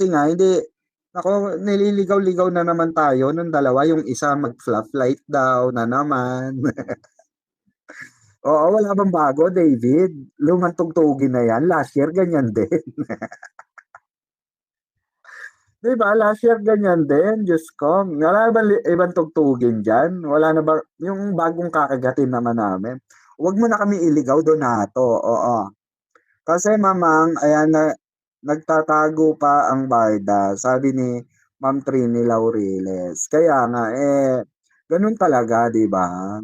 Kasi nga hindi naku, nililigaw-ligaw na naman tayo nung dalawa, yung isa mag-flight daw na naman. Oo, wala bang bago, David? Lumang tugtugin na yan. Last year, ganyan din. 'Di ba, last year ganyan din, Diyos ko. Wala bang ibang tugtugin diyan? Wala na ba yung bagong kakagatin naman namin, "Wag mo na kami iligaw, Donato." Oo. Kasi mamang ayan na nagtatago pa ang barda, sabi ni Ma'am Trini Laureles. Kaya nga, gano'n talaga, 'di ba?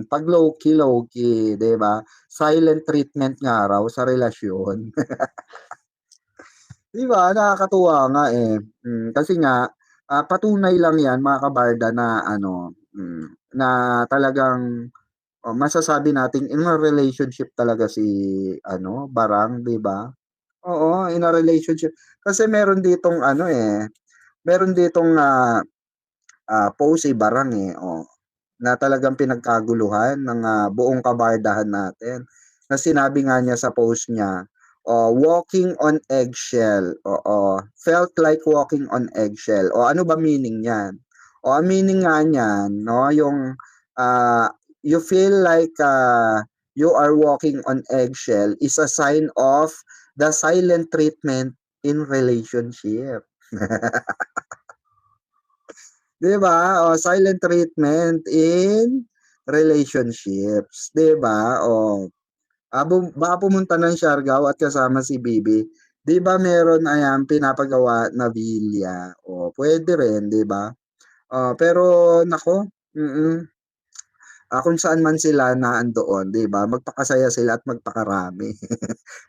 'Pag low-key, low-key, 'di ba? Silent treatment nga raw sa relasyon. 'Di ba, nakakatuwa nga, kasi nga, patunay lang 'yan mga kabarda na ano, na talagang, masasabi nating in a relationship talaga si ano, Barang, 'di ba? Oo, in a relationship. Kasi meron ditong, post si Barang, na talagang pinagkaguluhan ng, buong kabardahan natin. Na sinabi nga niya sa post niya, "Walking on eggshell." Oo, felt like walking on eggshell. O ano ba meaning niyan? O ang meaning nga niyan 'no, yung, you feel like, you are walking on eggshell is a sign of the silent treatment in relationship. 'Di ba? Oh, silent treatment in relationships, 'di ba? Oh, baka pumunta ng Siargao at kasama si Bibi. 'Di ba meron ayan pinapagawa na villa, oh, puwede rin, 'di ba? Oh, pero naku, kung saan man sila naandoon, 'di ba, magpakasaya sila at magpakarami.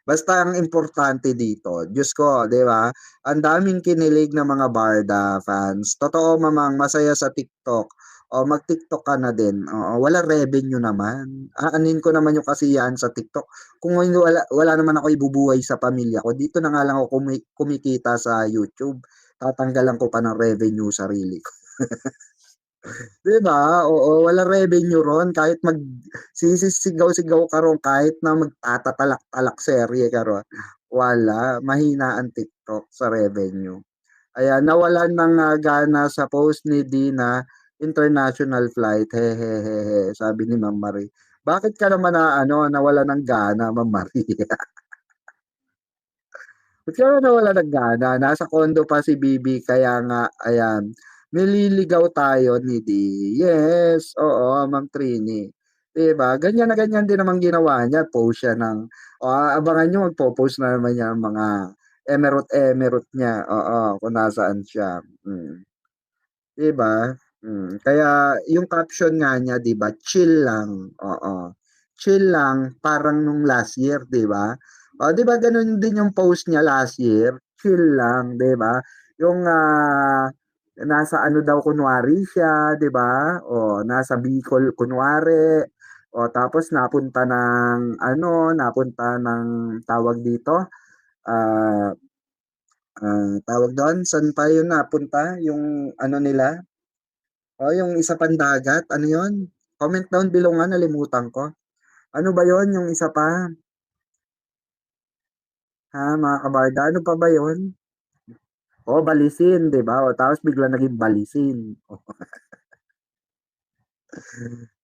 Basta ang importante dito, Diyos ko, 'di ba, ang daming kinilig na mga Barda fans. Totoo mamang masaya sa TikTok, o mag-TikTok ka na din, oo, walang revenue naman. Aanhin ko naman yung kasiyahan sa TikTok. Kung hindi wala naman ako ibubuhay sa pamilya ko, dito na nga lang ako kumikita sa YouTube. Tatanggalan ko pa ng revenue sarili ko. 'Di ba? Oo, walang revenue ron kahit sisisigaw-sigaw ka ron, kahit na magtatatalak-talak serye ka ron, wala, mahina ang TikTok sa revenue. Ayan, nawalan ng, gana sa post ni Dina, international flight, hehehehe, sabi ni Ma'am Marie. Bakit ka naman nawalan ng gana, Ma'am Marie? Ba't ka nawalan ng gana? Nasa condo pa si Bibi kaya nga ayan, nililigaw tayo ni D. Yes, oo, Ma'am Trini. 'Di ba? Ganyan na ganyan din naman ginawa niya, post siya ng abangan niyo magpo-post na naman yan ang mga emerald-emerald niya, oo, kung nasaan siya. 'Di ba? Kaya yung caption nga niya 'di ba, chill lang, oo. Chill lang parang nung last year 'di ba? Oh, 'di ba gano'n din yung post niya last year, chill lang 'di ba? Yung, nasa ano daw kunwari siya 'di ba? Oh, nasa Bicol kunwari, oh, tapos napunta ng tawag dito, ah, tawag do'n, saan pa yun napunta, yung ano nila, yung isa pang dagat, ano yun? Comment down below nga, nalimutan ko. Ano ba yun, yung isa pa? Ha, mga kabarda, ano pa ba yun? Oh, Balisin, di ba? O, tapos bigla naging Balisin. O,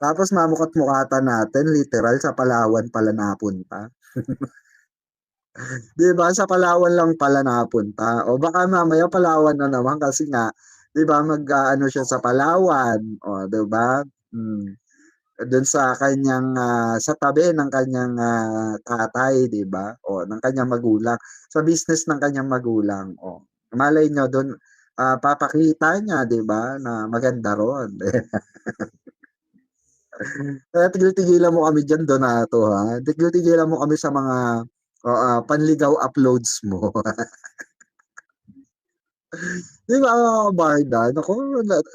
tapos mamukat-mukatan natin, literal, sa Palawan pala napunta. Di ba? Sa Palawan lang pala napunta. O baka mamaya Palawan na naman kasi nga, di ba, mag-ano siya sa Palawan. O, di ba? Hmm. Do'n sa kanyang, sa tabi ng kanyang, tatay, 'di ba, o ng kanyang magulang, sa business ng kanyang magulang, oh. Malay niyo do'n, papakita niya, 'di ba, na maganda ro'n. Kaya tigil-tigilan mo kami diyan, Donato, ha. Tigil-tigilan mo kami sa mga, panligaw uploads mo. 'Di ba, mga kabarda, naku,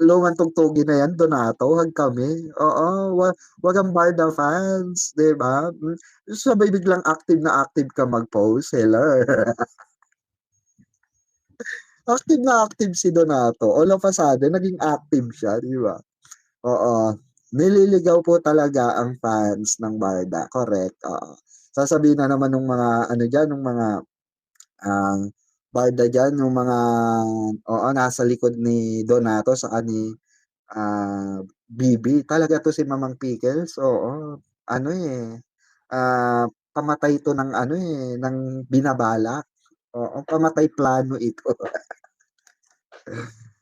lumang tugtugin na 'yan, Donato, hug kami. Oo, wag ang Barda fans, 'di ba? Sabay biglang active na active ka mag-post, hello. Active na active si Donato, all of a sudden naging active siya, 'di ba? Oo, nililigaw po talaga ang fans ng Barda, correct, oo. Sasabihin na naman nung mga ano diyan, nung mga ang barda diyan, yung mga oo, nasa likod ni Donato saka ni, Bibi. Talaga 'to si Mamang Pickles, oo. Ano, pamatay 'to ng ano, ng binabalak. Oo, pamatay plano ito.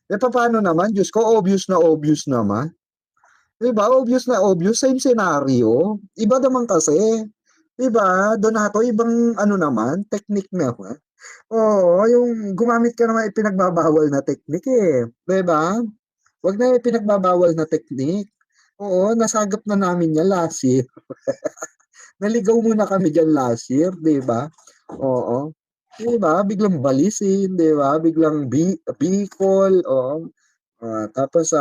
Papaano naman, Diyos ko, obvious naman. 'Di ba, obvious na obvious, same scenario. Iba naman kasi, 'di ba? Donato ibang ano naman, technique naman. Oo, yung gumamit ka naman ipinagbabawal na technique, 'di ba? 'Wag na yung ipinagbabawal na technique. Oo, nasagap na namin 'yan last year. Naligaw muna kami diyan last year, 'di ba? Oo. 'Di ba, biglang Balisin, 'di ba? Biglang Bicol, oo. Tapos,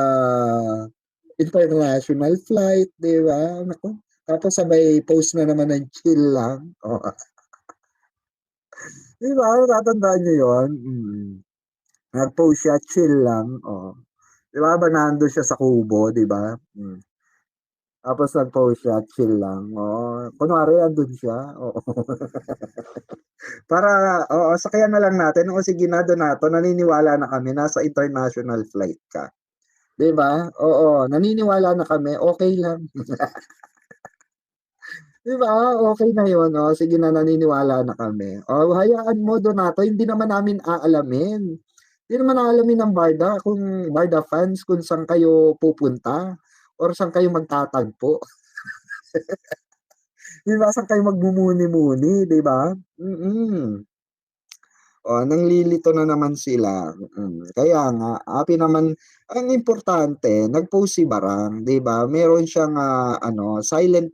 international flight, 'di ba? Naku, tapos sabay post na naman ng chill lang, oo. 'Di ba, natatandaan niyo 'yun? Nag-post siya, chill lang, oo. 'Di ba habang nandun siya sa kubo, 'di ba? Tapos nag-post siya, chill lang, oo. Kunwari andun siya, oo. Para oo, sakayan na lang natin, "O sige na Donato, naniniwala na kami nasa international flight ka." 'Di ba? Oo, naniniwala na kami, okey lang. 'Di ba, okey na 'yun, oh, sige na naniniwala na kami. Oh, hayaan mo Donato, hindi naman namin aalamin. Hindi naman aalamin ng barda kung barda fans kung saan kayo pupunta or saan kayo magtatagpo. 'Di ba, saan kayo magmumuni-muni, 'di ba? Oh, nanglilito na naman sila. Kaya nga, naman ang importante nag-post si Barang, 'di ba? Meron silang silent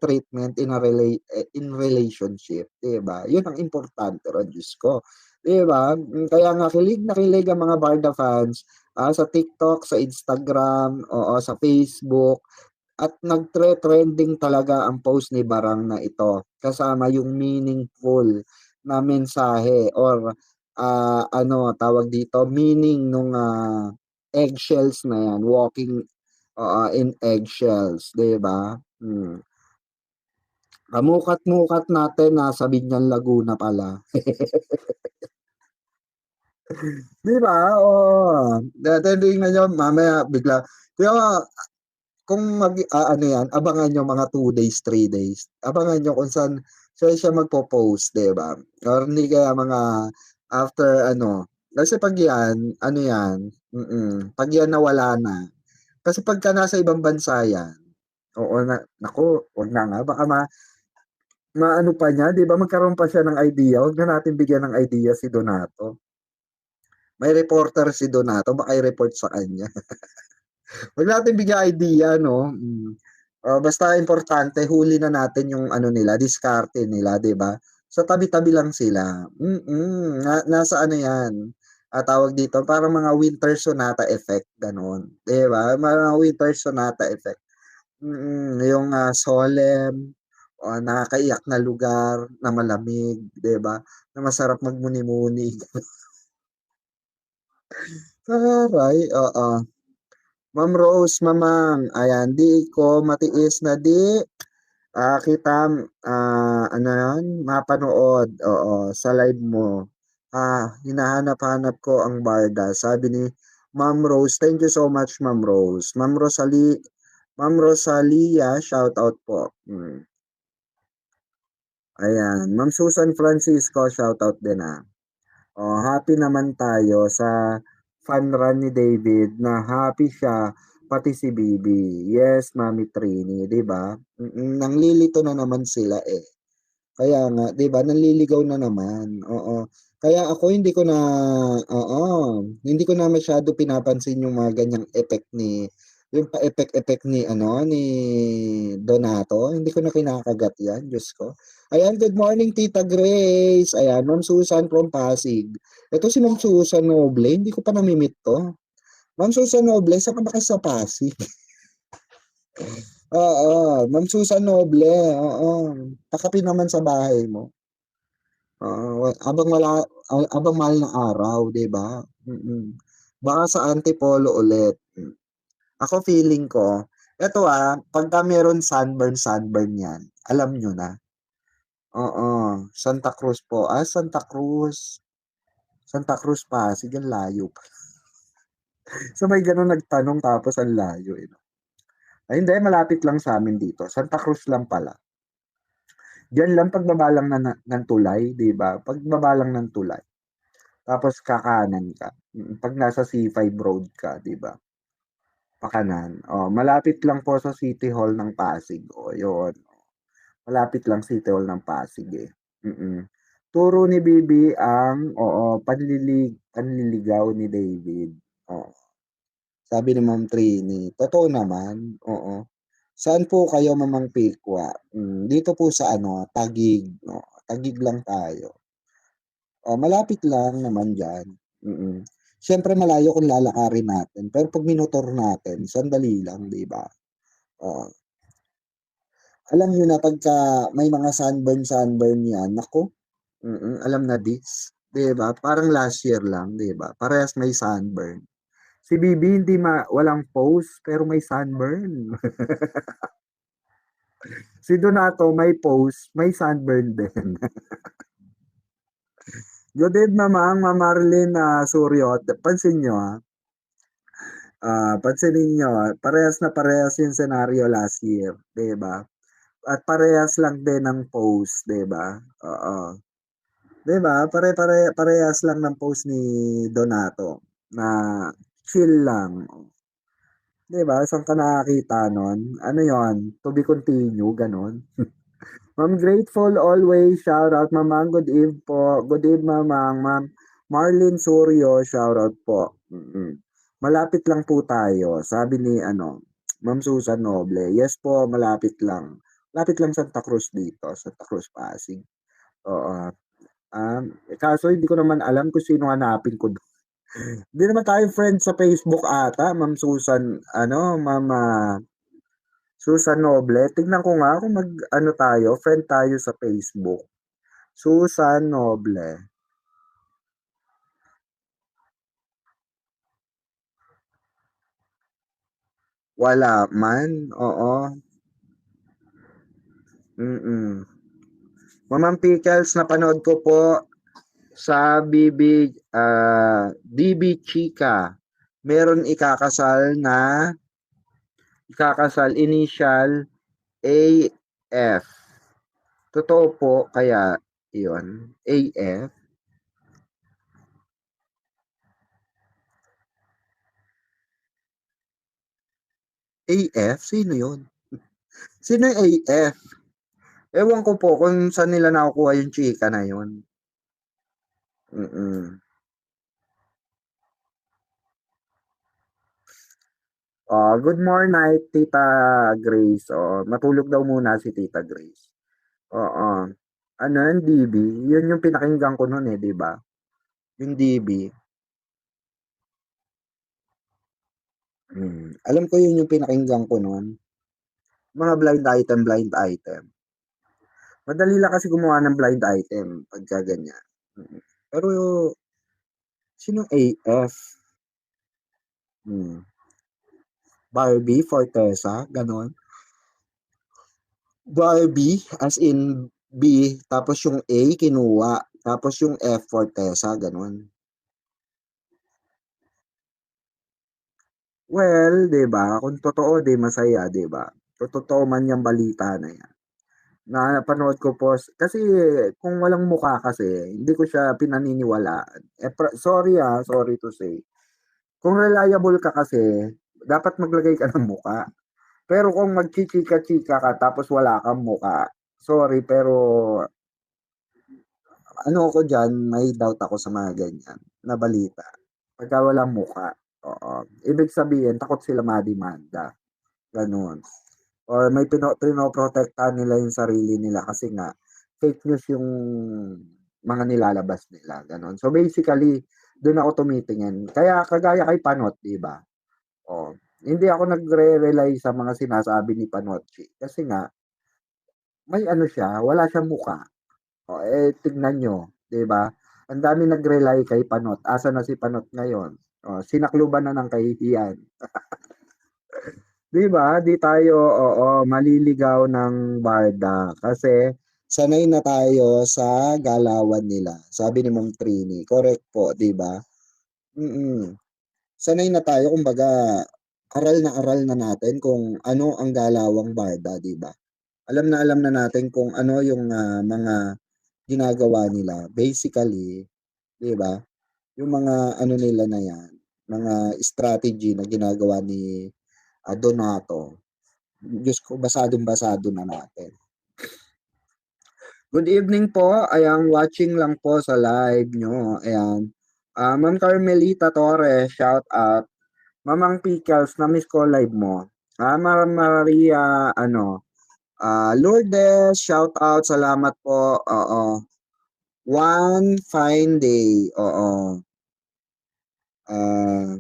treatment in relationship, 'di ba? 'Yun ang importante ron, Diyos ko, 'di ba? Kaya nga kilig na kilig ang mga Barda fans, sa TikTok, sa Instagram, oo, sa Facebook, at nagtre-trending talaga ang post ni Barang na ito, kasama yung meaningful na mensahe or, ano tawag dito, meaning nung, eggshells na 'yan, walking, oo, in eggshells, 'di ba? Kamukat-mukat natin nasa Biñan, Laguna pala. 'Di ba? Oo, tingnan niyo mamaya bigla kaya kung ano 'yan, abangan niyo mga 2 days, 3 days. Abangan niyo kung saan siya magpo-post, 'di ba? Or hindi kaya mga after ano, kasi 'pag 'yan, ano 'yan, 'pag 'yan nawala na, kasi pagka nasa ibang bansa 'yan, oo na naku, 'wag na nga baka maano pa niya, 'di ba, magkaroon pa siya ng idea, 'wag na natin bigyan ng idea si Donato. May reporter si Donato, baka i-report sa kanya. Wag natin bigyan idea 'no, basta importante huli na natin yung ano nila, diskarte nila, 'di ba? So, tabi-tabi lang sila, nasa ano 'yan, tawag dito, parang mga winter sonata effect, gano'n, 'di ba? Mga winter sonata effect, yung, solemn, o nakakaiyak na lugar na malamig, 'di ba, na masarap magmuni-muni. Taray, oo. Ma'am Rose, mamang, ayan, di ko matiis na kita, ano yun, mapanood, oo, sa live mo. Hinahanap-hanap ko ang barda, sabi ni Ma'am Rose. Thank you so much, Ma'am Rose. Ma'am Rosalia, shout out po. Ayan, Ma'am Susan Francisco, shout out din, Oh, happy naman tayo sa fun run ni David na happy siya, pati si Bibi. Yes, Mami Trini, 'di ba? Nanglilito na naman sila, eh. Kaya nga, 'di ba, nanliligaw na naman, oo. Kaya ako hindi ko na masyado pinapansin yung mga ganyang effect yung pa-effect-effect ni ano, ni Donato, hindi ko na kinakagat 'yan, Diyos ko. Ayan, good morning Tita Grace. Ayan, Ma'am Susan from Pasig. Ito si Ma'am Susan Noble, hindi ko pa nami-meet 'to. Ma'am Susan Noble, saan ka ba kasi sa Pasig? Oo, Ma'am Susan Noble, oo. Pakapi naman sa bahay mo. Oo, habang mahal ng araw, 'di ba? Baka sa Antipolo ulit. Ako feeling ko, eto, pagka meron sunburn 'yan, alam niyo na. Oo, Santa Cruz po. Santa Cruz. Santa Cruz, Pasig, ang layo pa. So may gano'n nagtanong tapos ang layo, eh, 'no? Ay hindi, malapit lang sa'min dito, Santa Cruz lang pala. Diyan lang pagbaba lang ng tulay, 'di ba? Pagbaba lang ng tulay, tapos kakanan ka, 'pag nasa C5 road ka, 'di ba? Pakanan, malapit lang po sa City Hall ng Pasig, 'yun. Malapit lang City Hall ng Pasig, eh, mm. Turo ni Bibi ang panliligaw ni David, oo. Sabi ni Ma'am Trini, totoo naman, oo. Saan po kayo Mamang Pikwa? Dito po sa ano, Taguig, Taguig lang tayo. Malapit lang naman diyan, mm. Siyempre malayo kung lalakarin natin, pero 'pag minotor natin sandali lang, 'di ba? Oo. Alam niyo na pagka may mga sunburn 'yan, naku, alam na this, 'di ba? Parang last year lang, 'di ba? Parehas may sunburn. Si Bibi hindi walang post pero may sunburn. Si Donato may post, may sunburn din. Good evening, Ma'am Marlene Suryot. Pansin niyo, pansinin niyo, parehas na parehas yung senaryo last year, 'di ba? At parehas lang din ng post, 'di ba? Oo. 'Di ba? Parehas lang ng post ni Donato na chill lang. 'Di ba? Saan ka nakakita nun? Ano yon? To be continue, gano'n? Ma'am Grateful always, shout out Mamang, good eve po. Good eve Mamang, Ma'am Marlene Suryo, shout out po. Malapit lang po tayo, sabi ni ano, Ma'am Susan Noble. Yes po, malapit lang. Malapit lang Santa Cruz dito, Santa Cruz, Pasig. Oo. Kaso hindi ko naman alam kung sino hanapin ko dun. Hindi naman tayo friends sa Facebook ata, Ma'am Susan, ano, Ma'am Susan Noble. Tignan ko nga kung mag-ano tayo, friend tayo sa Facebook. Susan Noble. Wala man, oo. Mm. Mamang Pickles, napanood ko po sa DB Chika. Meron ikakasal initial AF. Totoo po kaya iyon? AF? AF? Sino yun? Sino yung AF? Ewan ko po kung saan nila nakukuha yung chika na yun. Mm. Good morning night, Tita Grace. Matulog daw muna si Tita Grace. Oo. Ano yun, DB? Yun yung pinakinggan ko nun eh, di ba? Yung DB. Alam ko yun yung pinakinggan ko nun. Mga blind item. Madali lang kasi gumawa ng blind item pagka ganyan. Pero, sinong AF? Hmm. Barbie Fortesa, ganon. Barbie, as in B, tapos yung A kinuha, tapos yung F Fortesa, ganon. Well, 'di ba, kung totoo 'di masaya, 'di ba? Kung totoo man yang balita na 'yan. Na napanood ko po kasi kung walang mukha kasi hindi ko siya pinaniniwalaan. Sorry, sorry to say. Kung reliable ka kasi, dapat maglagay ka ng mukha. Pero kung magchichika-chika ka tapos wala kang mukha, sorry pero ano ako diyan, may doubt ako sa mga ganyan na balita. Pagka walang mukha, oo. Ibig sabihin takot sila mademanda, gano'n. Or may pinoprotektahan nila yung sarili nila kasi nga fake news yung mga nilalabas nila, gano'n. So, basically dun ako tumitingin. Kaya kagaya kay Panot, 'di ba? Hindi ako nagre-rely sa mga sinasabi ni Panotchi kasi nga may ano siya, wala siyang mukha. Tignan niyo, 'di ba? Ang daming nag-rely kay Panot. Asan na si Panot ngayon? Sinakluban na ng kahihiyan. 'Di ba? 'Di tayo maliligaw ng barda kasi sanay na tayo sa galawan nila, sabi ni Ma'am Trini. Correct po, 'di ba? Mm. Sanay na tayo kumbaga, aral na natin kung ano ang galawang barda, 'di ba? Alam na natin kung ano yung, mga ginagawa nila. Basically, 'di ba, yung mga ano nila na 'yan, mga strategy na ginagawa ni, Donato. Diyos ko, basadong-basado na natin. Good evening po, ayan watching lang po sa live niyo, ayan. Ma'am Carmelita Torres, shout out. Mamang Pickles, na-miss ko live mo. Ma'am Maria ano, Lourdes, shout out, salamat po, oo. One fine day, oo. Ah,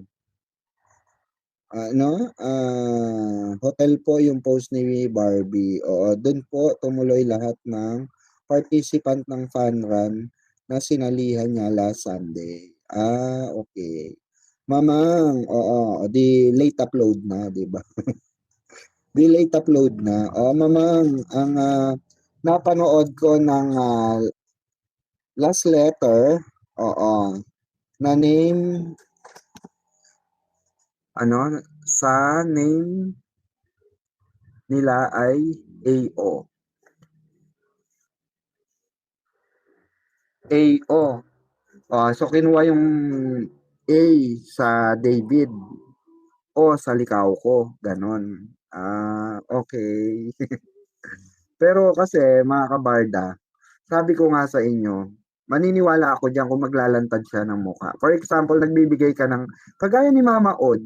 hotel po yung post ni Barbie, oo. Dun po tumuloy lahat ng participant ng fun run na sinalihan niya last Sunday. Okay. Mamang, oo, di late upload na, 'di ba? Di late upload na. Mamang, ang napanood ko ng last letter, oo, na name, ano, sa name nila ay AO. AO. So kinuha yung A sa David, O sa likaw ko, ganon. Okay. Pero kasi mga kabarda, sabi ko nga sa inyo, maniniwala ako diyan kung maglalantad siya ng mukha. For example, nagbibigay ka ng, kagaya ni Mama Od,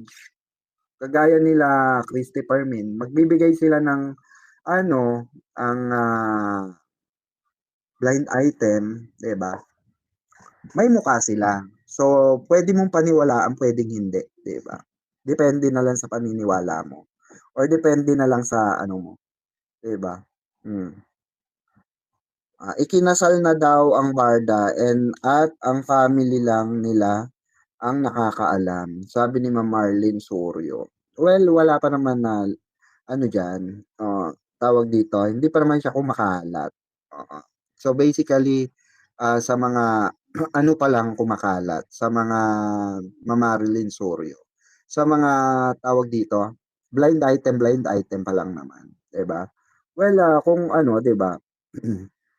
kagaya nila Christy Permin, magbibigay sila ng ano, ang blind item, 'di ba? May mukha sila. So, pwede mong paniwalaan, pwedeng hindi, 'di ba? Depende na lang sa paniniwala mo or depende na lang sa ano mo, 'di ba? Hmm. Ikinasal na daw ang barda at ang family lang nila ang nakakaalam, sabi ni Ma'am Marlene Sorio. Well, wala pa naman na ano diyan, tawag dito, hindi pa naman siya kumakalat, oo. So basically, sa mga ano pa lang kumakalat, sa mga mamarilin Sorio. Sa mga tawag dito, blind item pa lang naman, 'di ba? Well, kung ano, 'di ba?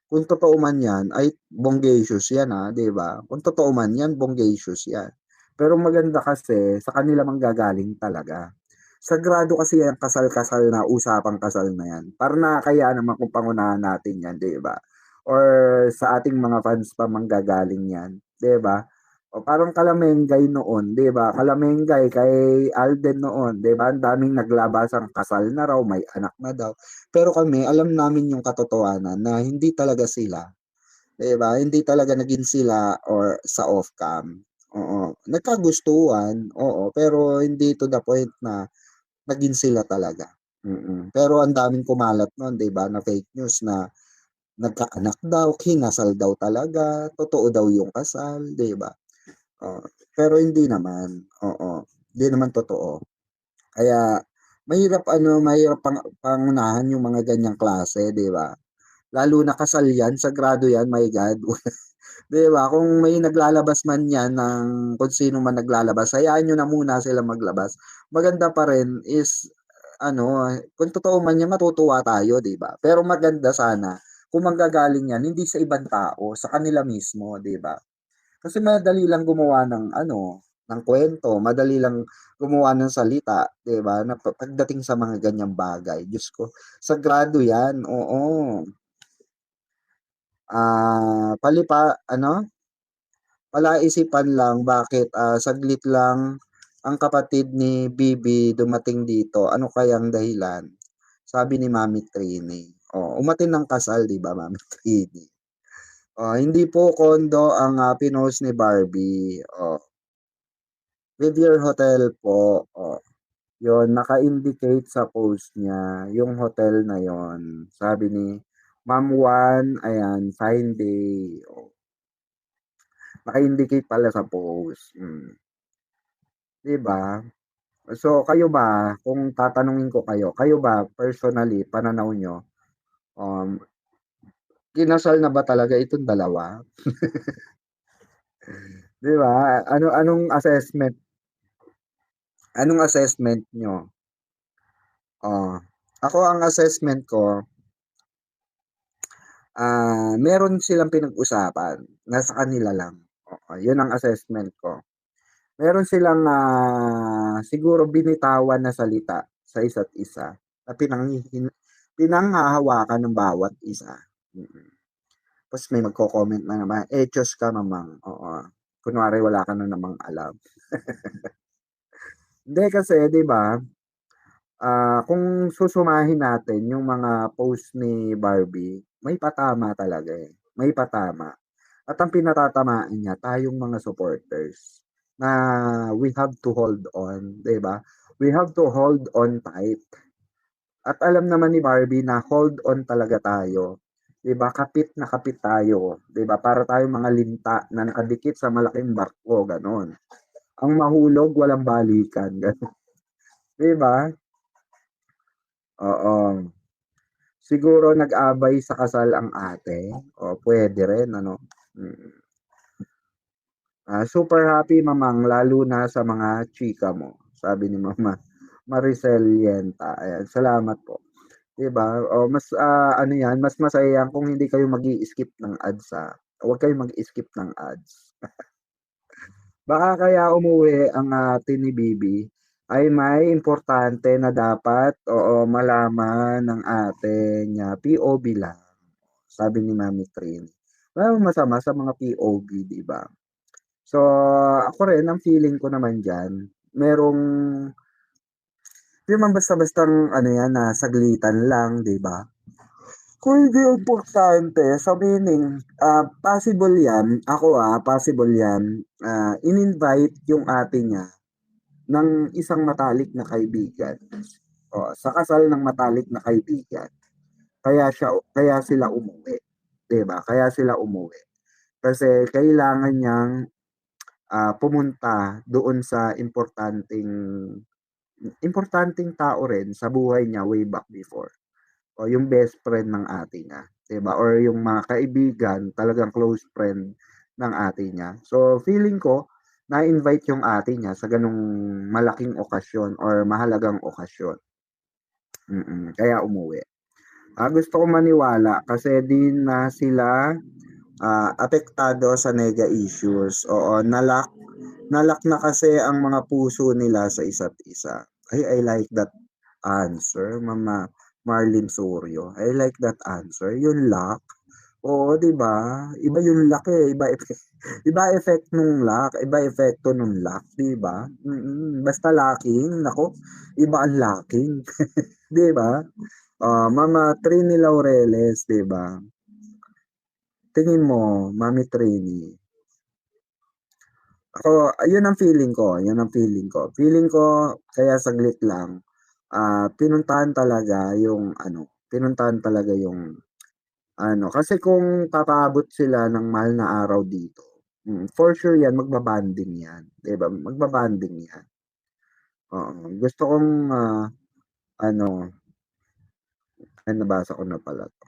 Kung totoo man 'yan ay bonggacious 'yan, 'di ba? Kung totoo man 'yan, bonggacious 'yan. Pero maganda kasi sa kanila manggagaling talaga. Sagrado kasi yang kasal-kasal na usapang kasal na 'yan. Parang nakakahiya naman kung pangunahan natin 'yan, 'di ba? Or sa ating mga fans pa manggagaling 'yan, 'di ba? O parang Kalamengay noon, 'di ba? Kalamengay kay Alden noon, 'di ba? Ang daming naglabasang kasal na raw, may anak na daw. Pero kami, alam namin yung katotohanan na hindi talaga sila, 'di ba? Hindi talaga naging sila or sa off cam. Oo. Nagkagustuhan, oo, pero hindi to the point na naging sila talaga. Pero ang daming kumalat no'n, 'di ba, na fake news na nagkaanak daw, kinasal daw talaga, totoo daw yung kasal, 'di ba? Oo. Pero hindi naman, oo. Hindi naman totoo. Kaya mahirap pangunahan yung mga ganyang klase, 'di ba? Lalo na kasal 'yan, sagrado 'yan, my God. 'Di ba, kung may naglalabas man 'yan ng kung sino man naglalabas, hayaan niyo na muna sila maglabas. Maganda pa rin is ano, kung totoo man 'yan matutuwa tayo, 'di ba? Pero maganda sana kung manggagaling 'yan hindi sa ibang tao, sa kanila mismo, 'di ba? Kasi madali lang gumawa ng ano, ng kwento, madali lang gumawa ng salita, 'di ba, na pagdating sa mga ganyang bagay. Diyos ko, sagrado 'yan, oo. Ano, palaisipan lang bakit, saglit lang ang kapatid ni Bibi dumating dito, ano kayang dahilan? Sabi ni Mami Trini. Umattend ng kasal, 'di ba, Mami Trini? Hindi po kondo ang, pinost ni Barbie, Rivier Hotel po, 'yun naka-indicate sa post niya yung hotel na 'yon. Sabi ni Ma'am Juan, ayan, fine day, naka-indicate pala sa post, 'di ba? So, kayo ba, kung tatanungin ko kayo, kayo ba personally, pananaw niyo, um, Kinasal na ba talaga itong dalawa? 'Di ba? Anong assessment niyo? Oh, ako ang assessment ko, meron silang pinag-usapan, nasa kanila lang, oo, 'yun ang assessment ko. Meron silang, siguro binitawan na salita sa isa't isa na pinanghahawakan ng bawat isa, mm. Ta's may magko-comment na naman, "Etyos ka namang," oo, kunwari wala ka na namang alam. Hindi kasi 'di ba, kung susumahin natin yung mga post ni Barbie, may patama talaga, eh, may patama. At ang pinatatamaan niya tayong mga supporters na we have to hold on, 'di ba? We have to hold on tight. At alam naman ni Barbie na hold on talaga tayo, 'di ba? Kapit na kapit tayo, 'di ba? Para tayong mga linta na nakadikit sa malaking barko, gano'n. Ang mahulog walang balikan, gano'n, 'di ba? Oo. Siguro nag-abay sa kasal ang ate, o puwede rin ano? Mm. Super happy mamang lalo na sa mga chika mo, sabi ni Mama Maricel Yenta, ayan, salamat po. 'Di ba, mas, ano 'yan, mas masaya 'yan kung hindi kayo mag-i-skip ng ads, huwag kayong mag-skip ng ads. Baka kaya umuwi ang ate ni Bibi ay may importante na dapat, oo, malaman ng ate niya, POV lang, sabi ni Mami Trini. Walang masama sa mga POV, 'di ba? So, ako rin ang feeling ko naman diyan, merong 'di naman basta-bastang ano 'yan, na saglitan lang, 'di ba? Kung hindi importante sa meaning, possible 'yan, ako, possible 'yan, in-invite yung ate niya ng isang matalik na kaibigan, o sa kasal ng matalik na kaibigan, kaya sila umuwi, 'di ba? Kaya sila umuwi. Kasi kailangan niyang, pumunta doon sa importanteng tao rin sa buhay niya way back before, o yung best friend ng ate niya, 'di ba, or yung mga kaibigan, talagang close friend ng ate niya. So, feeling ko na-invite yung ate niya sa gano'ng malaking okasyon or mahalagang okasyon, kaya umuwi. Gusto ko maniwala kasi 'di na sila, apektado sa nega issues, oo, na-lock na kasi ang mga puso nila sa isa't isa. Ay, I like that answer, Mama Marlene Sorio. I like that answer, yung lock. Oo, 'di ba? Iba yung lock, eh, iba effect nung lock, iba epekto nung lock, 'di ba? Basta locking, naku, iba ang locking, 'di ba? Mama Trini Laureles, 'di ba? Tingin mo, Mami Trini, ako, ayun ang feeling ko, 'yun ang feeling ko. Feeling ko kaya saglit lang, pinuntahan talaga yung ano, kasi kung papaabot sila ng mahal na araw dito, for sure 'yan, magba-bonding 'yan, 'di ba? Magba-bonding 'yan, oo. Gusto kong, ano, ay nabasa ko na pala 'to.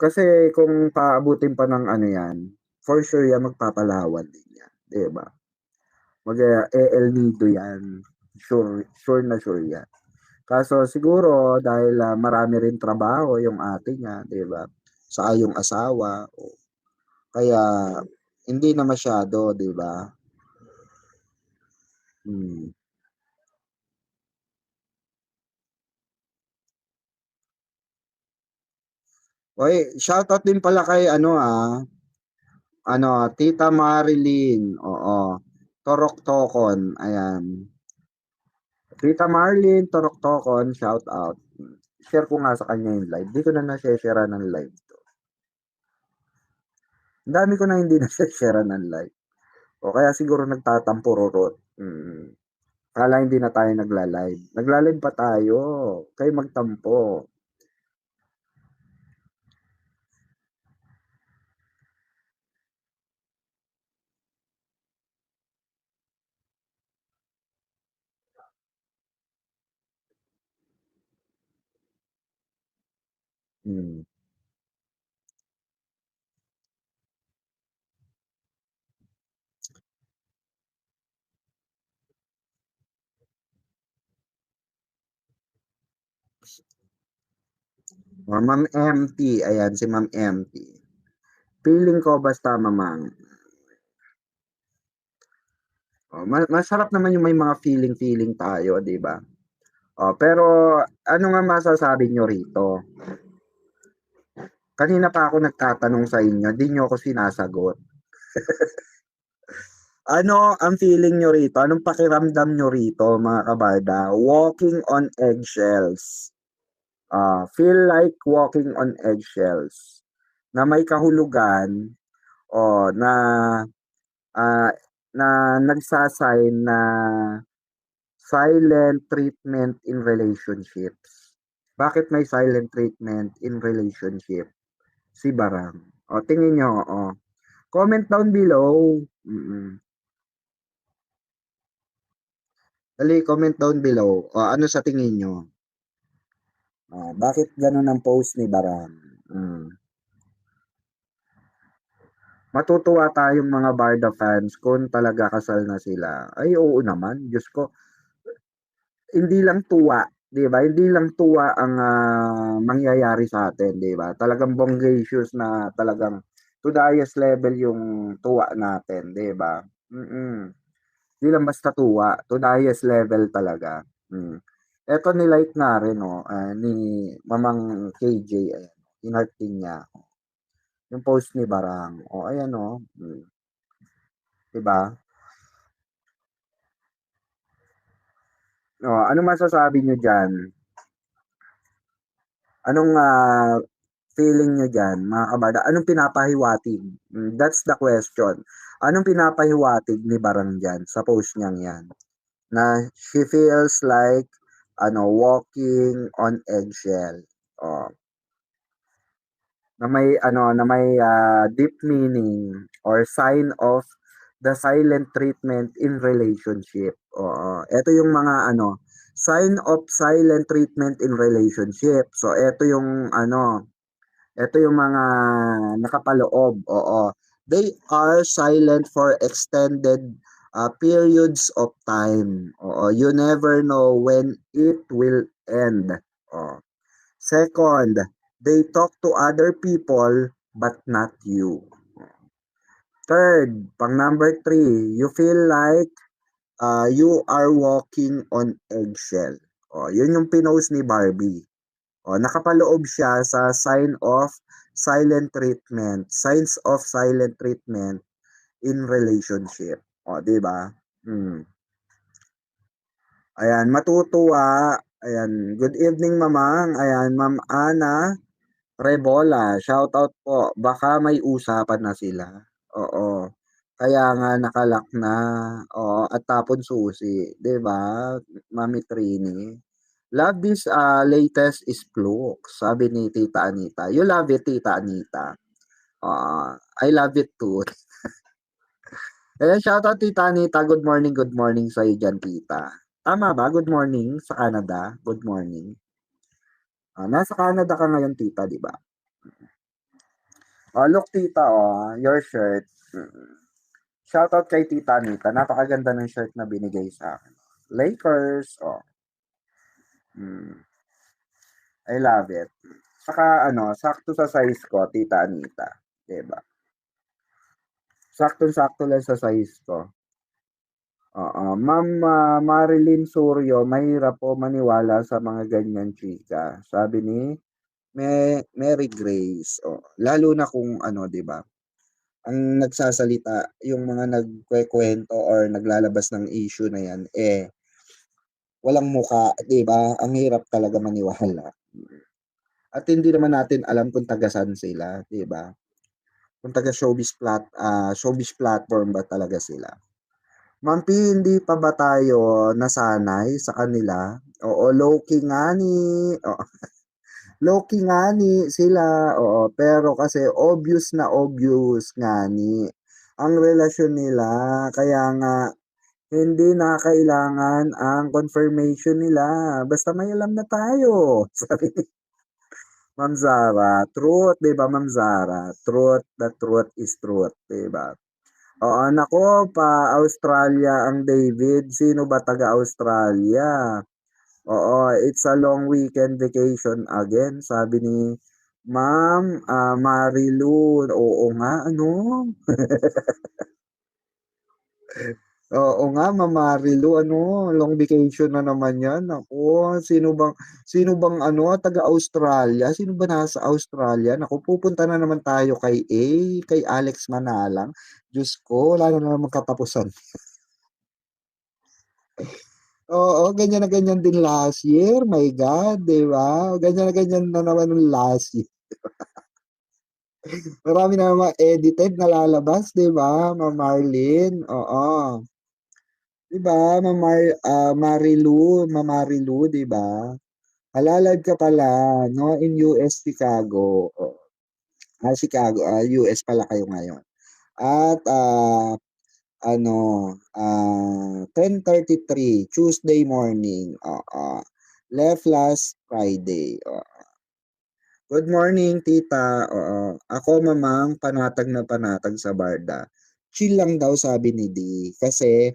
Kasi kung paabutin pa ng ano 'yan, for sure 'yan magpapalawan din 'yan, 'di ba? El Nido 'yan, sure sure na sure 'yan. Kaso siguro dahil, marami rin trabaho yung ate niya, 'di ba? Saka yung asawa, kaya hindi na masyado, 'di ba? Hmm. Uy, shoutout din pala kay ano, Tita Marilyn, oo, Torok-Tokon, ayan. Tita Marlyn Torok-Tokon, shoutout. Share ko nga sa kanya yung live, 'di ko na nashe-sharean ng live 'to. Ang dami ko na hindi nashe-sharean ng live, o kaya siguro nagtatampo rorot, akala hindi na tayo nagla-live. Nagla-live pa tayo, kayo magtampo. Hmm. Ma'am MT, ayan si Ma'am MT. Feeling ko basta mamang, masarap naman yung may mga feeling-feeling tayo, 'di ba? Pero ano nga masasabi niyo rito? Kanina pa ako nagtatanong sa inyo, 'di niyo ako sinasagot. Ano ang feeling niyo rito? Anong pakiramdam niyo rito, mga kabarda? Walking on eggshells. Feel like walking on eggshells. Na may kahulugan na ah, na nagsasign na silent treatment in relationships. Bakit may silent treatment in relationship? Si Barang. Tingin niyo, comment down below. Dali, comment down below. Ano sa tingin niyo? Bakit ganun ang post ni Barang? Mm. Matutuwa tayong mga Barda fans kung talaga kasal na sila. Ay, oo naman. Diyos ko, hindi lang tuwa, 'di ba? Hindi lang tuwa ang mangyayari sa atin, 'di ba? Talagang bonggacious na talagang to the highest level yung tuwa natin, 'di ba? Hindi lang basta tuwa, to the highest level talaga. Eto ni-like nga rin, ni Mamang KJ, ayan, in-heart din niya ako. Yung post ni Barang. Ayan, 'di ba? Ano masasabi niyo diyan? Anong feeling niyo diyan, mga kabarda? Anong pinapahiwatig? That's the question. Anong pinapahiwatig ni Barang diyan sa post niyang 'yan? Na she feels like walking on eggshell. Oh, na may deep meaning or sign of the silent treatment in relationship. Oo. Ito yung mga sign of silent treatment in relationship. So ito yung mga nakapaloob. Oo. They are silent for extended periods of time. Oo. You never know when it will end. Oo. Second, they talk to other people but not you. Third, pang number three, you feel like you are walking on eggshell. Yun yung pinost ni Barbie. Nakapaloob siya sa signs of silent treatment in relationship. 'Di ba? Hmm. Ayan, matutuwa. Ayan, good evening, Mamang. Ayan, Ma'am Ana Rebola, shoutout po. Baka may usapan na sila. Oo. Kaya nga nakalak na. Oo, at tapon susi, 'di ba? Mami Trini. Love this latest is Pluk, sabi ni Tita Anita. You love it, Tita Anita. I love it too. Ayan, shoutout Tita Anita. Good morning sa iyo dyan, Tita. Tama ba? Good morning sa Canada. Good morning. Nasa Canada ka ngayon, Tita, di ba? Look, Tita, your shirt. Shoutout kay Tita Anita. Napakaganda ng shirt na binigay sa akin. Lakers. Mm, I love it. Saka sakto sa size ko, Tita Anita. Diba? Saktong-sakto lang sa size ko. Oo. Ma'am Marilyn Suryo, mahirap po maniwala sa mga ganyan chika. Sabi ni Mary Grace. Lalo na kung 'di ba? Ang nagsasalita, yung mga nagkukuwento or naglalabas ng issue na yan, walang muka, 'di ba? Ang hirap talaga maniwala. At hindi naman natin alam kung taga saan sila, 'di ba? Kung taga showbiz platform ba talaga sila. Ma'am P, hindi pa ba tayo nasanay sa kanila? Oo, low-key nga ni oo, low-key nga ni sila, oo, pero kasi obvious na obvious nga ni ang relasyon nila, kaya nga hindi na kailangan ang confirmation nila, basta may alam na tayo, sabi ni Ma'am Zara. Truth, 'di ba, Ma'am Zara? Truth, the truth is truth, 'di ba? Oo, naku, pa-Australia ang David. Sino ba taga-Australia? Oo, it's a long weekend vacation again, sabi ni Ma'am, Marilu. Oo nga ano, oo nga Ma'am Marilu ano, long vacation na naman 'yan. Naku, sino bang ano, taga-Australia? Sino ba nasa Australia? Naku, pupunta na naman tayo kay Alex Manalang. Diyos ko, wala na namang katapusan. Oo, ganyan na ganyan din last year, my God, 'di ba? Ganyan na ganyan na naman nung last year. Marami na mga edited na lalabas, 'di ba, Ma'am Marlene? Oo. 'Di ba, Ma'am Marilu, 'di ba? Halalad ka pala, no, in US, Chicago. Oo. Chicago, US pala kayo ngayon. At, ano, 10:33 Tuesday morning, oo. Left last Friday, good morning tita, oo. Ako mamang panatag na panatag sa barda. Chill lang daw sabi ni D. Kasi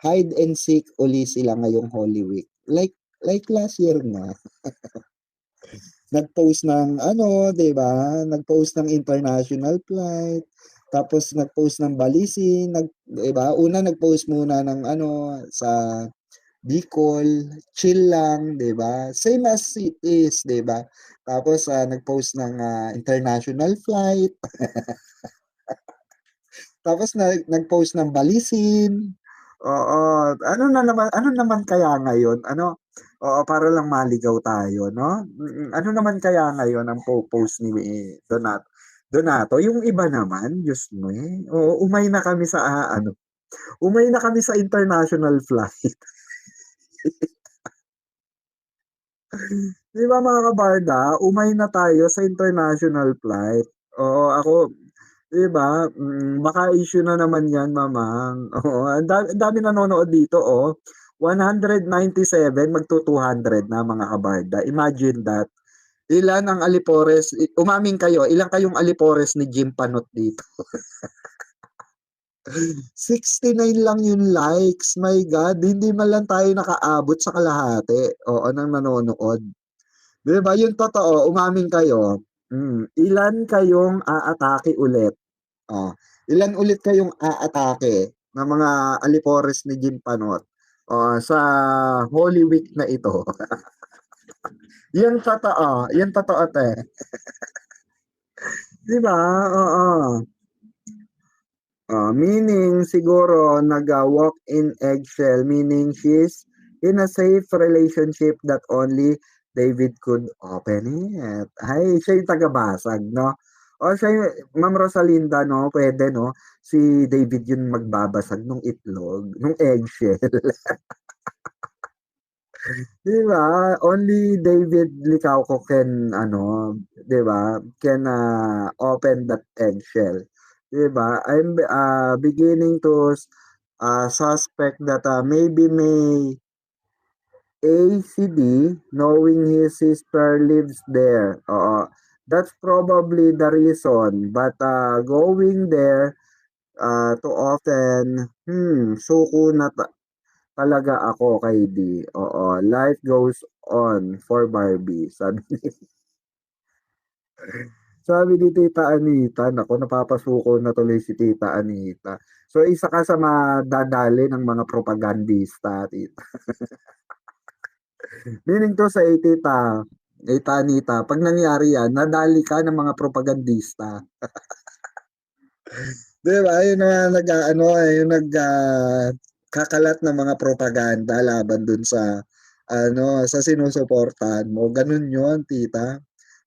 hide and seek uli sila ngayong Holy Week. Like last year nga. Nag-post ng ano, 'di ba? Nag-post ng international flight, tapos nag-post ng balisin, 'di ba? Una nag-post muna ng ano sa Bicol, chill lang, 'di ba? Same as it is, 'di ba? Tapos nag-post ng international flight, tapos nag-post ng balisin. Oo, ano naman kaya ngayon? Ano? Oo, para lang maligaw tayo, no? Ano naman kaya ngayon ang post ni Donato? Yung iba naman, Diyos mo eh. Oo, umay na kami sa international flight. 'Di ba mga kabarda, umay na tayo sa international flight. Oo, ako 'di ba, baka issue na naman 'yan mamang. Oo, ang dami nanonood dito, 197 magtu-200 na mga kabarda. Imagine that. Ilan ang alipores, umamin kayo, ilan kayong alipores ni Jim Panot dito? 69 lang yung likes, my God, hindi man lang tayo nakaabot sa kalahati, oo, ng nanonood. 'Di ba yung totoo, umamin kayo. Ilan kayong aatake ulit? Oh, ilan ulit kayong aatake ng mga alipores ni Jim Panot, sa Holy Week na ito? Yan totoo 'te, 'di ba? Oo. Meaning siguro walk in eggshell, meaning she's in a safe relationship that only David could open it. Ay, siya yung taga-basag, 'no? O siya yung Ma'am Rosalinda, 'no, puwede, 'no? Si David yung magbabasag nung itlog, nung eggshell. 'Di ba? Only David Licauco can ano, 'di ba, can, open that eggshell, 'di ba? I'm beginning to suspect that maybe may ACD knowing his sister lives there. Oo. That's probably the reason. But going there too often, suko na talaga ako kay D. Oo, life goes on for Barbie. Sabi ni Tita Anita, naku, napapasuko na tuloy si Tita Anita. So, isa ka sa madadali ng mga propagandista, Tita. Meaning to say, Tita Anita, pag nangyari yan, nadali ka ng mga propagandista. Di ba? Yun na nag-ano, yung kakalat ng mga propaganda laban dun sa sa sinusuportahan mo. Ganun yun, tita.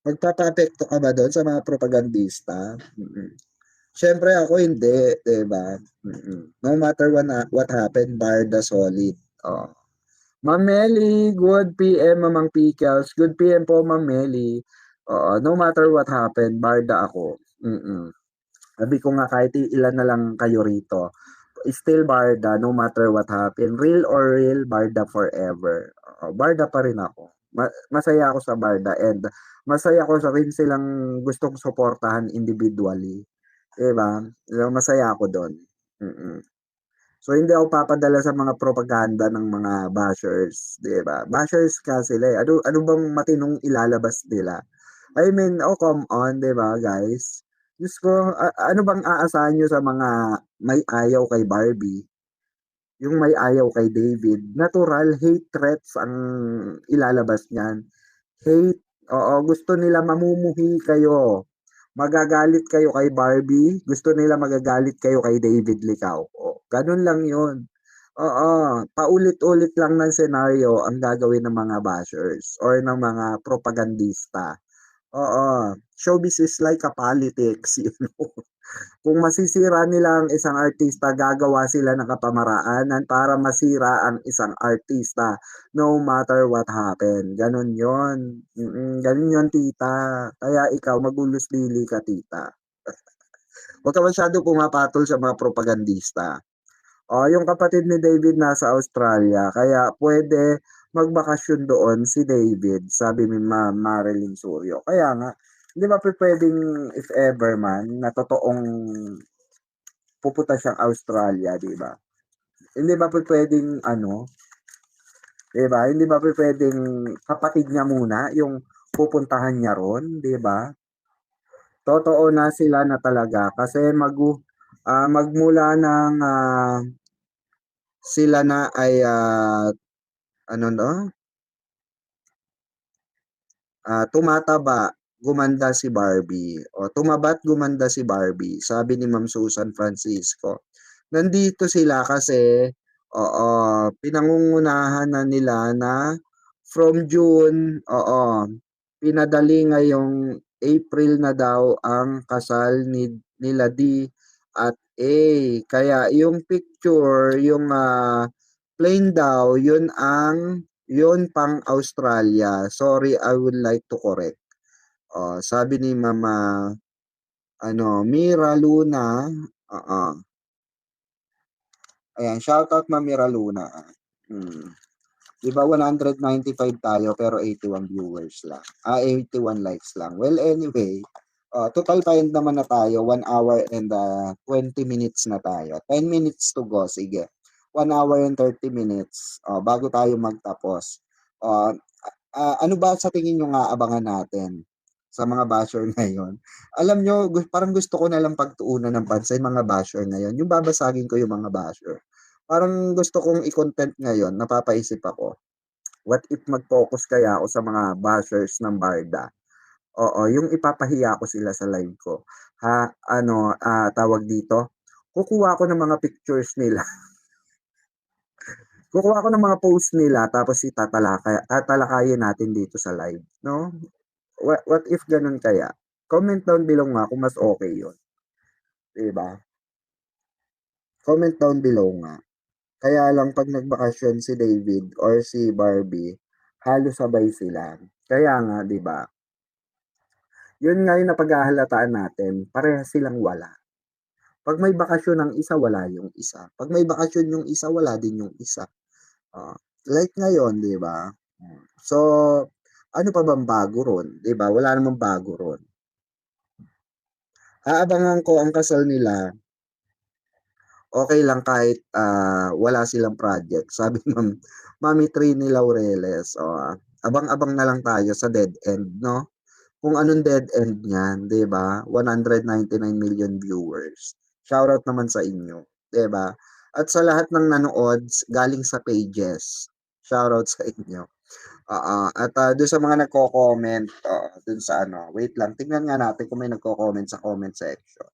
Magpapapekto ka ba doon sa mga propagandista? Siyempre ako hindi, 'di ba? No matter what happened, bar the solid. Oh. Ma'am Meli, good PM, Mamang Pickles. Good PM po, Ma'am Meli. Oo, no matter what happened, barda ako. Sabi ko nga kahit ilan na lang kayo rito, still barda no matter what happened. Real or real, barda forever. Barda pa rin ako. Masaya ako sa barda and masaya ko sa rin silang gustong suportahan individually. 'Di ba? So, masaya ako doon. Mm. So, hindi ako papadala sa mga propaganda ng mga bashers, 'di ba? Bashers nga sila, eh. Ano bang matinong ilalabas nila? I mean, oh, come on, 'di ba, guys? Diyos ko, ano bang aasahan niyo sa mga may ayaw kay Barbie, yung may ayaw kay David? Natural hate threats ang ilalabas niyan. Hate, oo, gusto nila mamumuhi kayo. Magagalit kayo kay Barbie, gusto nila magagalit kayo kay David Licauco. Ganun lang 'yun. Oo, paulit-ulit lang ng senaryo ang gagawin ng mga bashers or ng mga propagandista. Oo, showbiz is like a politics, you know. Kung masisira nila ang isang artista, gagawa sila ng kapamaraanan para masira ang isang artista no matter what happen. Ganun yon. Ganun yon, tita. Kaya ikaw, magulus lili ka, tita. Huwag ka masyado pumapatol sa mga propagandista. Yung kapatid ni David nasa Australia, kaya pwede magbakasyon doon si David, sabi ni Marilyn Suryo. Kaya nga, hindi ba pwedeng if ever man na totoong pupunta siyang Australia, 'di ba? Hindi ba pwedeng ano, 'di ba? Hindi ba pwedeng kapatid niya muna yung pupuntahan niya ron, 'di ba? Totoo na sila na talaga kasi magmula ng sila na ay ano 'no, tumataba, gumanda si Barbie. O tumaba't gumanda si Barbie, sabi ni Ma'am Susan Francisco. Nandito sila kasi, oo, pinangungunahan na nila na from June, oo, pinadali ngayong April na daw ang kasal nila D at A. Kaya yung picture, yung plain daw, yun pang Australia. Sorry, I would like to correct. Sabi ni Mama, ano, Mira Luna, oo. Ayan, shoutout Ma'am Mira Luna. Hmm. 'Di ba 195 tayo pero 81 viewers lang. 81 likes lang. Well, anyway, total time naman na tayo, 1 hour and 20 minutes na tayo. 10 minutes to go, sige. 1 hour and 30 minutes bago tayo magtapos. Uh, ano ba sa tingin nyo nga abangan natin sa mga basher ngayon? Alam nyo, parang gusto ko na lang pagtuunan ng pansin mga basher ngayon. Yung babasagin ko yung mga basher. Parang gusto kong i-content ngayon, napapaisip ako. What if mag-focus kaya ako sa mga bashers ng Barda? Oo, yung ipapahiya ko sila sa live ko. Ano, tawag dito? Kukuha ko ng mga pictures nila. Kukuha ko ng mga post nila tapos tatalakayin natin dito sa live, no? What if ganun kaya? Comment down below nga kung mas okay yun, 'di ba? Comment down below nga. Kaya lang 'pag nagbakasyon si David or si Barbie, halos sabay sila. Kaya nga, 'di ba? Yun nga yung napaghahalataan natin, parehas silang wala. 'Pag may bakasyon ang isa, wala yung isa. 'Pag may bakasyon yung isa, wala din yung isa. Ah, like ngayon, 'di ba? So, ano pa bang bago ron, 'di ba? Wala namang bago ron. Aabangan ko ang kasal nila, okay lang kahit, wala silang project. Sabi ng Mami Trini Laureles, abang-abang na lang tayo sa dead end, 'no? Kung anong dead end niyan, 'di ba? 199 million viewers. Shoutout naman sa inyo, 'di ba? At sa lahat ng nanood galing sa pages, shoutout sa inyo. Oo, at do'n sa mga nagko-comment, do'n sa ano, wait lang tingnan nga natin kung may nagko-comment sa comment section.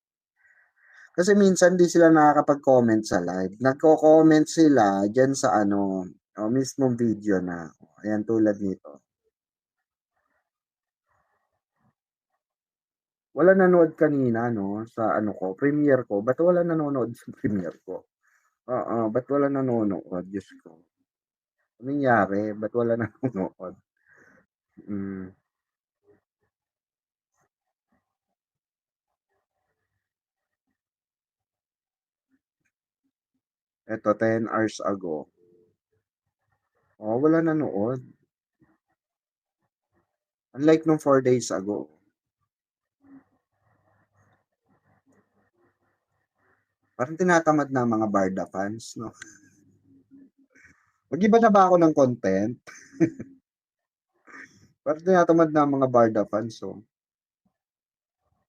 Kasi minsan 'di sila nakakapag-comment sa live, nagko-comment sila diyan sa ano, mismong video na. Ayan tulad nito. Walang nanood kanina 'no, sa ano ko, premiere ko. Ba't walang nanonood sa premiere ko? Ba't walang nanonood? Diyos ko. Anong nangyari? Ba't walang nanonood? Hmm, eto 10 hours ago. Walang nanood. Unlike nung 4 days ago. Parang tinatamad na ang mga Barda fans 'no? Mag-iba na ba ako ng content? Parang tinatamad na ang mga Barda fans, oh.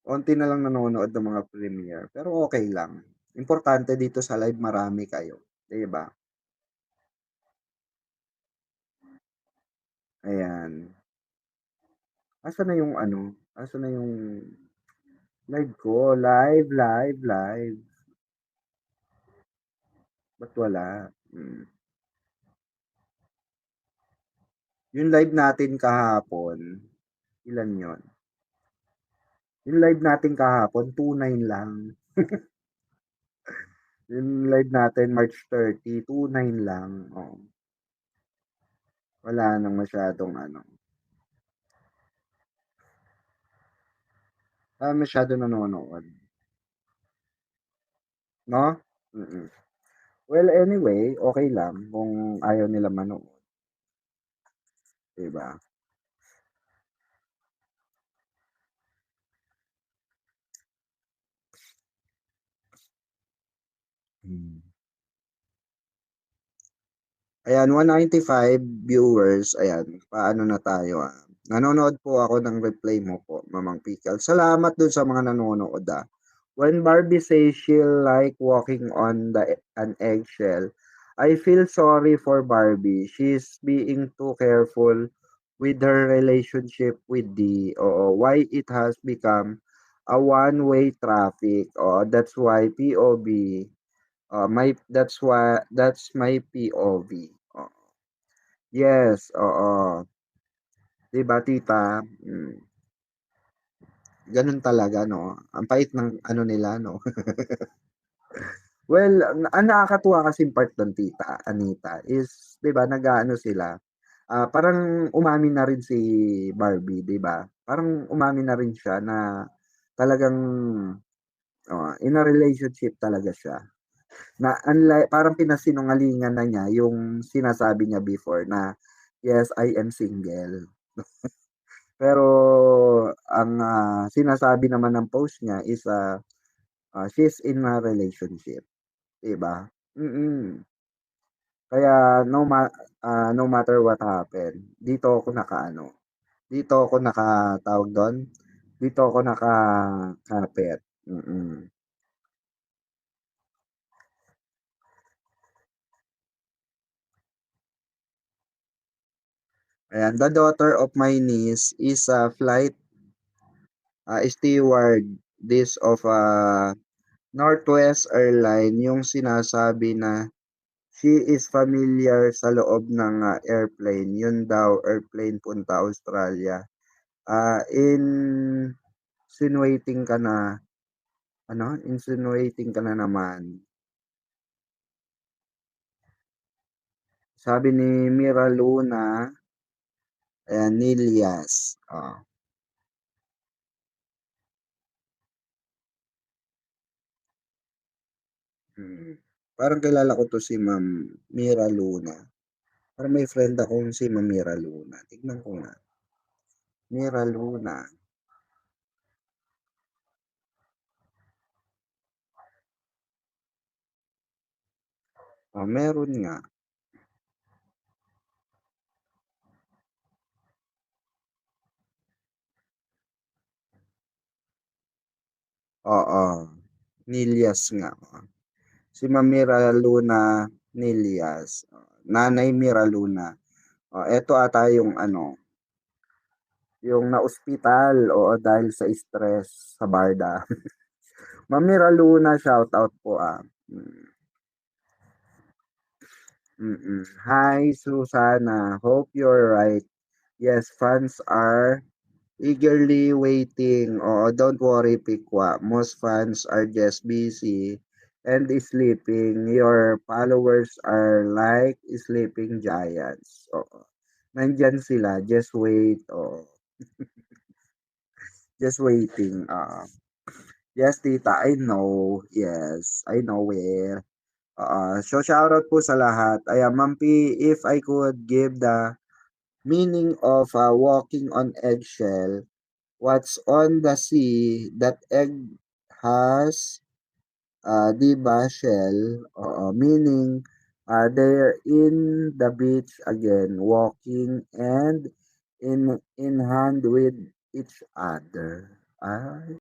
Onti na lang nanonood ng mga premiere, pero okey lang. Importante dito sa live marami kayo, 'di ba? Ayan. Asan na yung ano, asan na yung live ko? Live, live, live. Ba't wala? Yung live natin kahapon, ilan yon? Yung live natin kahapon 29 lang. Yung live natin March 30, 29 lang. Oh, wala nang masyadong ano, masyado nanonood, 'no? Mm. Well, anyway, okey lang kung ayaw nila manood, 'di ba? Hmm. Ayan, 195 viewers, ayan, paano na tayo, nanonood po ako ng replay mo po, Mamang Pickle. Salamat dun sa mga nanonood, ah. When Barbie says she'll like walking on an eggshell, I feel sorry for Barbie. She's being too careful with her relationship with the oo, why it has become a one-way traffic. Oo, that's why POV. That's my POV. Oo. Yes, oo. 'Di ba tita? Gano'n talaga 'no, ang pait ng ano nila 'no. Well, ang nakakatuwa kasing part dun tita Anita is 'di ba nag-aano sila, parang umamin na rin si Barbie 'di ba? Parang umamin na rin siya na talagang, in a relationship talaga siya. Na parang pinasinungalingan na niya yung sinasabi niya before na, "Yes, I am single." Pero ang, sinasabi naman ng post niya is, she's in a relationship, 'di ba? Kaya no matter what happen, dito ako nakaano, dito ako tawag dun, dito ako nakakapit. Ayan, the daughter of my niece is a flight, stewardess of, Northwest Airline, yung sinasabi na she is familiar sa loob ng, airplane, yun daw airplane punta Australia. Insinuating ka na ano, insinuating ka na naman. Sabi ni Mira Luna, ayan, Nilyas, mm. Parang kilala ko 'to si Ma'am Mira Luna. Parang may friend akong si Ma'am Mira Luna, tignan ko nga. Mira Luna, meron nga, oo, Nilyas nga, si Ma'am Mira Luna Nilyas, Nanay Mira Luna. Eto ata yung ano, yung na-ospital, oo, dahil sa stress sa barda. Ma'am Mira Luna, shoutout po, mm. Hi, Susana. Hope you're right. Yes, fans are eagerly waiting. Oh, don't worry, Pikwa. Most fans are just busy and sleeping. Your followers are like sleeping giants. Oo. Nandyan sila. Just wait. Oh, just waiting. Yes, tita. I know. Yes, I know where. So shoutout po sa lahat. Ayan, Ma'am P, if I could give the meaning of, walking on eggshell, what's on the sea that egg has 'Di ba, Shell? Oo, meaning, they're in the beach again, walking and in hand with each other. Ay.